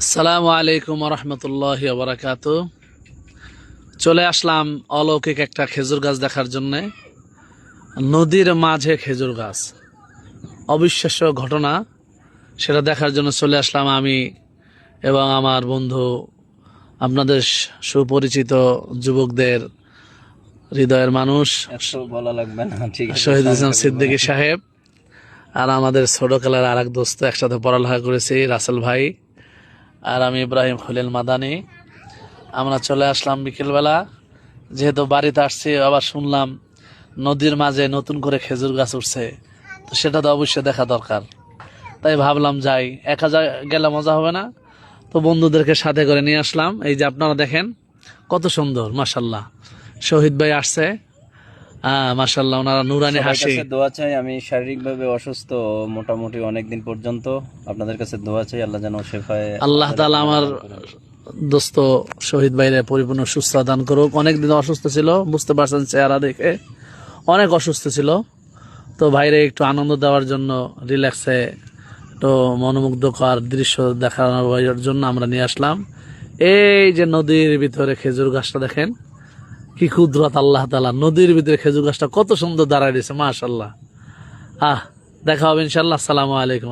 আসসালামু আলাইকুম রহমতুল্লাহ বারাকাত। চলে আসলাম অলৌকিক একটা খেজুর গাছ দেখার জন্য। নদীর মাঝে খেজুর গাছ, অবিশ্বাস্য ঘটনা। সেটা দেখার জন্য চলে আসলাম আমি এবং আমার বন্ধু, আপনাদের সুপরিচিত যুবকদের হৃদয়ের মানুষ বলা লাগবে না, ঠিক আছে, শহীদ ইসলাম সংক্ষেপে সিদ্দিকী বলেন। সাহেব, আর আমাদের ছোটকালের আর এক দোস্ত, একসাথে পড়ালেখা করেছি, রাসেল ভাই, আর আমি ইব্রাহিম খলিল মাদানি। আমরা চলে আসলাম বিকেলবেলা, যেহেতু বাড়িতে আসছি, আবার শুনলাম নদীর মাঝে নতুন করে খেজুর গাছ উঠছে, তো সেটা তো অবশ্যই দেখা দরকার। তাই ভাবলাম যাই, একা গেলে মজা হবে না, তো বন্ধুদেরকে সাথে করে নিয়ে আসলাম। এই যে আপনারা দেখেন কত সুন্দর, মাশাল্লাহ। শহীদ ভাই আসছে, মাশাল্লাহ, ওনারা নুরানি সবার হাসি। কাছে দোয়া চাই। আমি শারীরিকভাবে অসুস্থ মোটামুটি অনেকদিন পর্যন্ত। আপনাদের কাছে দোয়া চাই, আল্লাহ যেন শেফায় আল্লাহ তাআলা আমার দোস্ত শহীদ ভাইরে পরিপূর্ণ সুস্থ দান করুক। অনেকদিন অসুস্থ ছিল, বুঝতে পারছেন চেহারা দেখে অনেক অসুস্থ ছিল। তো ভাইরে একটু আনন্দ দেওয়ার জন্য, রিল্যাক্সে একটু মনোমুগ্ধকর দৃশ্য দেখানোর জন্য আমরা নিয়ে আসলাম। এই যে নদীর ভিতরে খেজুর গাছটা দেখেন, কি কুদরত আল্লাহ তাআলা। নদীর ভিতরে খেজুর গাছটা কত সুন্দর দাঁড়ায় দিয়েছে, মাশাল্লাহ। দেখা হবে ইনশাল্লাহ। আসসালামু আলাইকুম।